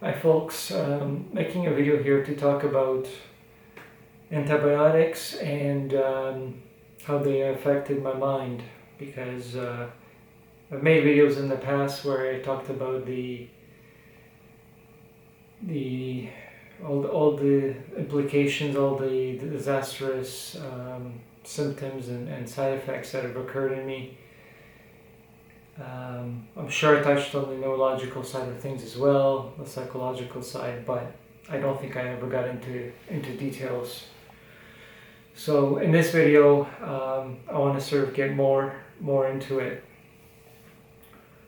Hi folks, making a video here to talk about antibiotics and how they affected my mind, because I've made videos in the past where I talked about all the implications, all the disastrous symptoms and side effects that have occurred in me. I'm sure I touched on the neurological side of things as well, the psychological side, but I don't think I ever got into details. So in this video, I want to sort of get more into it,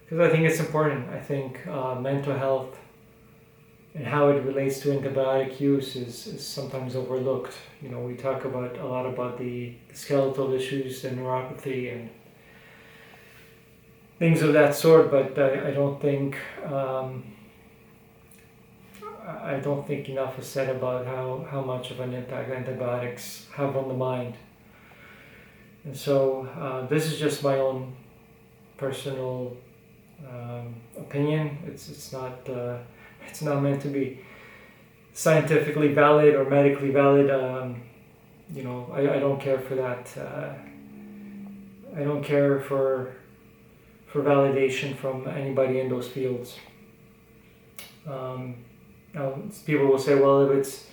because I think it's important. I think mental health and how it relates to antibiotic use is sometimes overlooked. You know, we talk about a lot about the skeletal issues, the neuropathy, and things of that sort, but I don't think enough is said about how much of an impact antibiotics have on the mind. And so this is just my own personal opinion. It's not meant to be scientifically valid or medically valid. I don't care for that. I don't care for validation from anybody in those fields. Now, people will say, well, if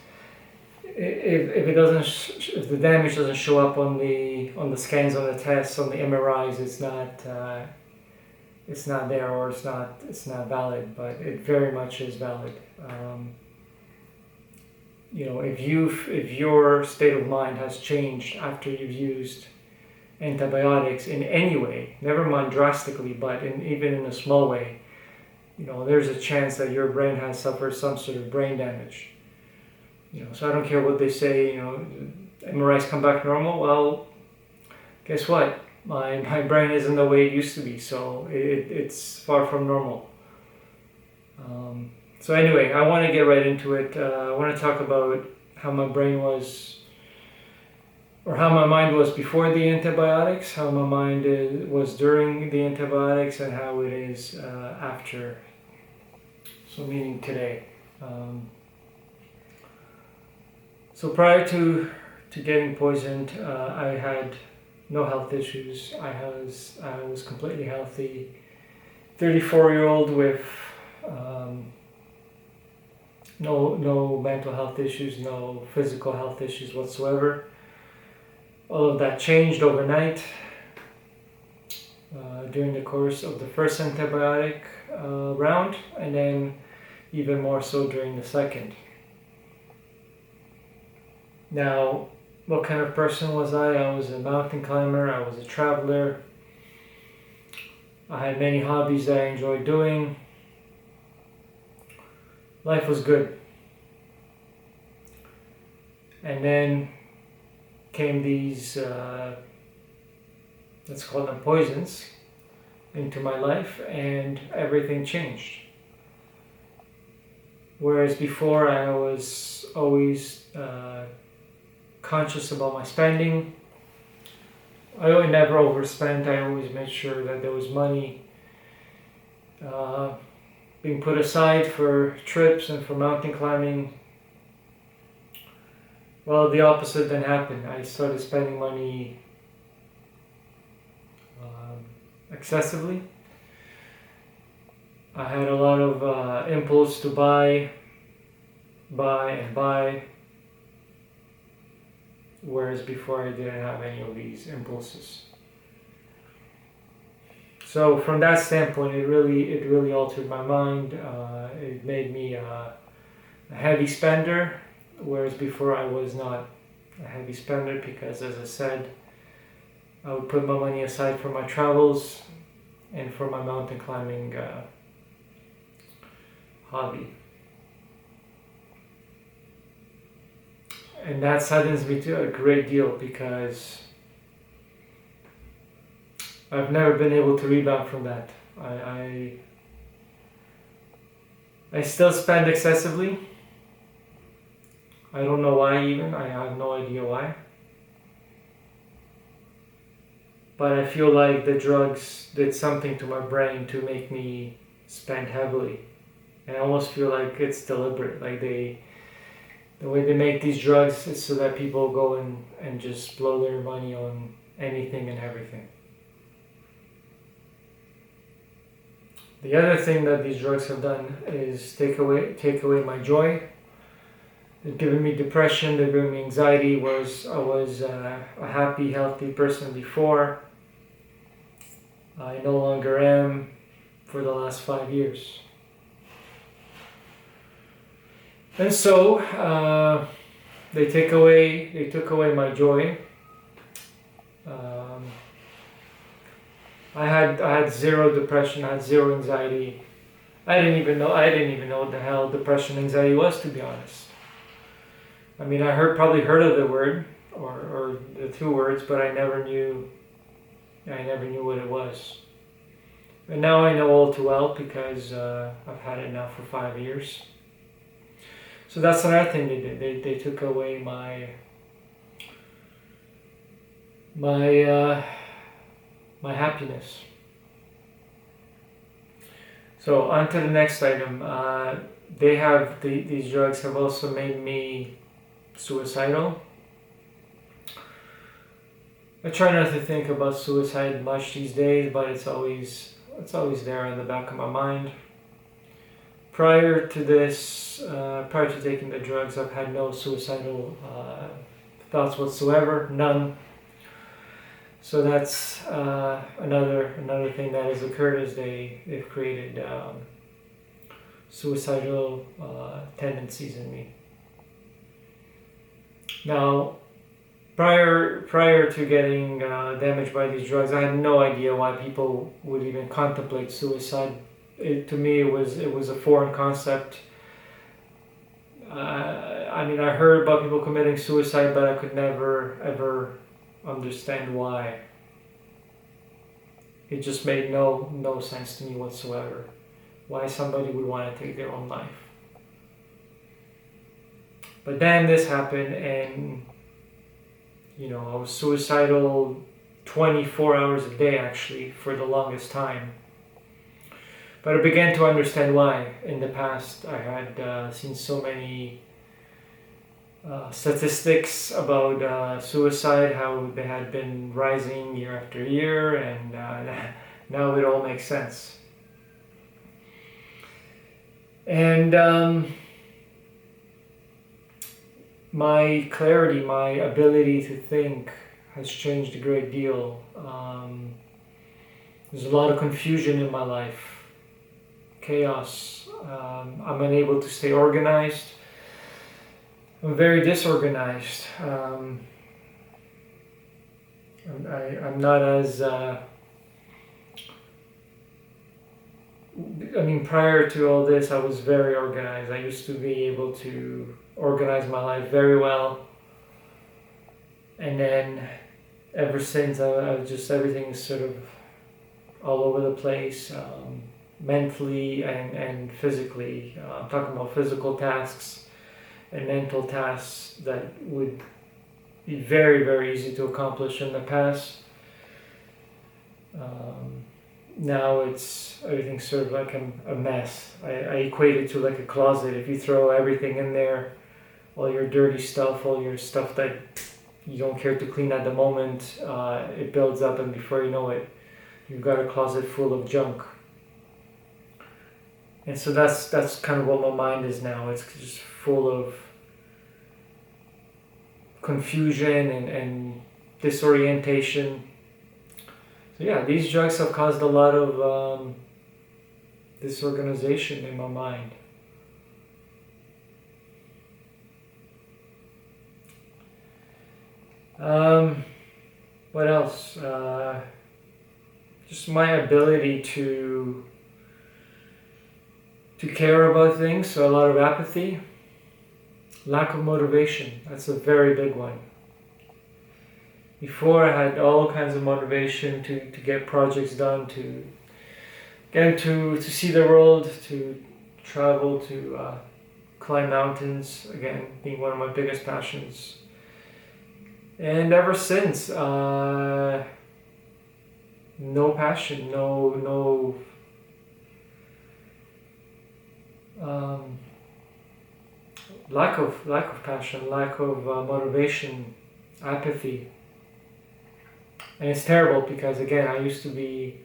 the damage doesn't show up on the scans, on the tests, on the MRIs, it's not there, or it's not valid. But it very much is valid. If your state of mind has changed after you've used antibiotics in any way, never mind drastically, but even in a small way, there's a chance that your brain has suffered some sort of brain damage. So I don't care what they say, MRIs come back normal. Well, guess what? My brain isn't the way it used to be, so it's far from normal. So anyway, I want to get right into it. I want to talk about how my brain was, or how my mind was before the antibiotics, how my mind was during the antibiotics, and how it is after. So meaning today. So prior to getting poisoned, I had no health issues. I was completely healthy, 34-year-old with no mental health issues, no physical health issues whatsoever. All of that changed overnight during the course of the first antibiotic round, and then even more so during the second. Now, what kind of person was I? I was a mountain climber, I was a traveler, I had many hobbies that I enjoyed doing. Life was good. And then came these, let's call them poisons, into my life, and everything changed. Whereas before I was always conscious about my spending. I never overspent. I always made sure that there was money being put aside for trips and for mountain climbing. Well, the opposite then happened. I started spending money excessively. I had a lot of impulse to buy, whereas before I didn't have any of these impulses. So from that standpoint, it really altered my mind. It made me a heavy spender, whereas before I was not a heavy spender, because, as I said, I would put my money aside for my travels and for my mountain climbing hobby. And that saddens me to a great deal, because I've never been able to rebound from that. I still spend excessively. I don't know why even. I have no idea why. But I feel like the drugs did something to my brain to make me spend heavily. And I almost feel like it's deliberate. Like the way they make these drugs is so that people go and just blow their money on anything and everything. The other thing that these drugs have done is take away my joy. They've given me depression. They've given me anxiety. I was a happy, healthy person before. I no longer am for the last 5 years. And so they took away my joy. I had zero depression. I had zero anxiety. I didn't even know what the hell depression and anxiety was, to be honest. I mean, I probably heard of the word or the two words, but I never knew what it was. And now I know all too well because I've had it now for 5 years. So that's another thing they did. They took away my happiness. So on to the next item. These drugs have also made me suicidal. I try not to think about suicide much these days, but it's always there in the back of my mind. Prior to taking the drugs, I've had no suicidal thoughts whatsoever, none. So that's another thing that has occurred is they've created suicidal tendencies in me. Now, prior to getting damaged by these drugs, I had no idea why people would even contemplate suicide. To me, it was a foreign concept. I mean, I heard about people committing suicide, but I could never ever understand why. It just made no sense to me whatsoever. Why somebody would want to take their own life. But then this happened, and I was suicidal 24 hours a day actually for the longest time. But I began to understand why. In the past, I had seen so many statistics about suicide, how they had been rising year after year, and now it all makes sense. And my clarity, my ability to think has changed a great deal. There's a lot of confusion in my life, chaos. I'm unable to stay organized. I'm very disorganized. I'm not as... prior to all this, I was very organized. I used to be able to organize my life very well. And then ever since, everything is sort of all over the place, mentally and physically. I'm talking about physical tasks and mental tasks that would be very, very easy to accomplish in the past. Now everything's sort of like a mess. I equate it to like a closet. If you throw everything in there, all your dirty stuff, all your stuff that you don't care to clean at the moment, it builds up, and before you know it, you've got a closet full of junk. And so that's kind of what my mind is now. It's just full of confusion and disorientation. So yeah, these drugs have caused a lot of disorganization in my mind. What else? Just my ability to care about things, so a lot of apathy. Lack of motivation, that's a very big one. Before, I had all kinds of motivation to get projects done, to get to see the world, to travel, to climb mountains, again, being one of my biggest passions. And ever since, no passion, no um, lack of passion, lack of motivation, apathy. And it's terrible because, again, I used to be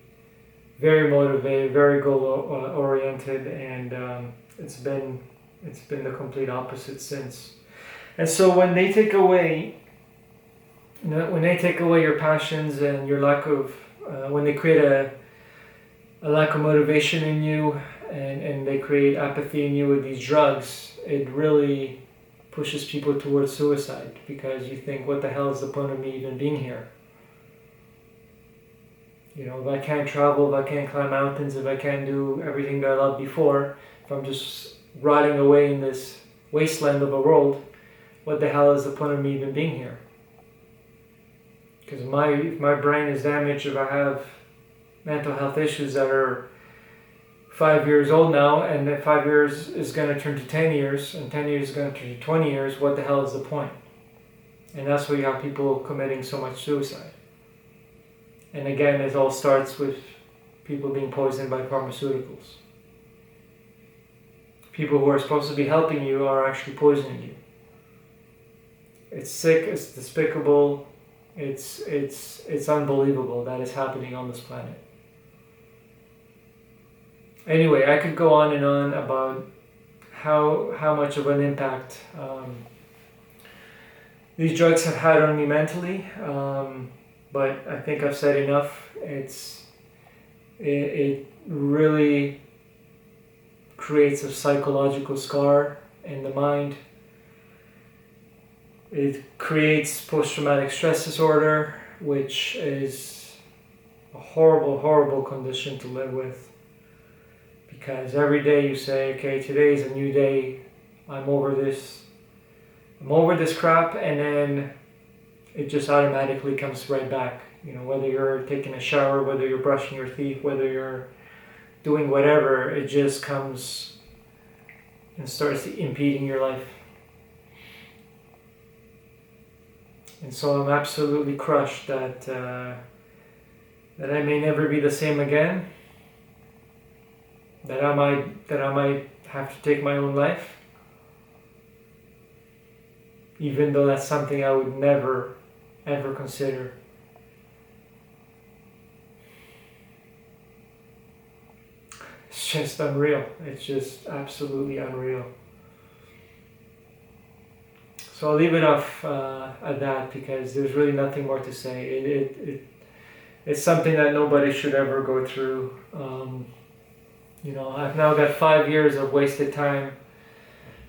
very motivated, very goal oriented, and it's been the complete opposite since. And so when they take away, when they take away your passions and your lack of, when they create a lack of motivation in you, and they create apathy in you with these drugs, it really pushes people towards suicide, because you think, what the hell is the point of me even being here? If I can't travel, if I can't climb mountains, if I can't do everything that I loved before, if I'm just rotting away in this wasteland of a world, what the hell is the point of me even being here? Because if my brain is damaged, if I have mental health issues that are 5 years old now, and that 5 years is going to turn to 10 years, and 10 years is going to turn to 20 years, what the hell is the point? And that's why you have people committing so much suicide. And again, it all starts with people being poisoned by pharmaceuticals. People who are supposed to be helping you are actually poisoning you. It's sick, it's despicable, it's unbelievable that is happening on this planet. Anyway, I could go on and on about how much of an impact these drugs have had on me mentally. But I think I've said enough. It really creates a psychological scar in the mind. It creates post-traumatic stress disorder, which is a horrible, horrible condition to live with. Because every day you say, okay, today's a new day. I'm over this crap, and then it just automatically comes right back. Whether you're taking a shower, whether you're brushing your teeth, whether you're doing whatever, it just comes and starts impeding your life. And so I'm absolutely crushed that I may never be the same again. That I might have to take my own life. Even though that's something I would never ever consider. It's just unreal. It's just absolutely unreal. So I'll leave it off at that, because there's really nothing more to say. It's something that nobody should ever go through. I've now got 5 years of wasted time.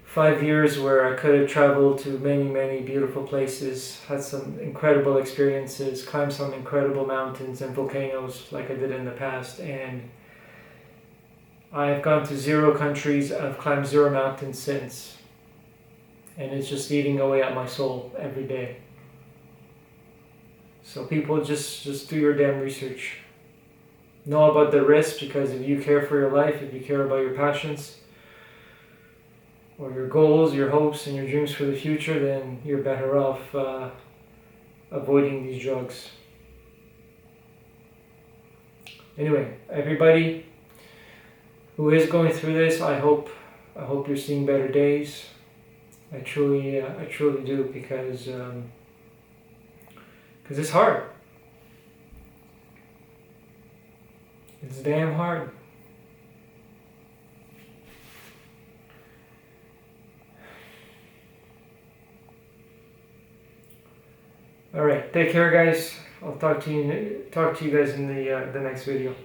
5 years where I could have traveled to many, many beautiful places, had some incredible experiences, climbed some incredible mountains and volcanoes like I did in the past, and I've gone to 0 countries, I've climbed 0 mountains since, and it's just eating away at my soul every day. So people, just do your damn research. Know about the risks, because if you care for your life, if you care about your passions, or your goals, your hopes, and your dreams for the future, then you're better off avoiding these drugs. Anyway, everybody who is going through this, I hope you're seeing better days. I truly do, because it's hard. It's damn hard. All right, take care, guys. I'll talk to you guys in the next video.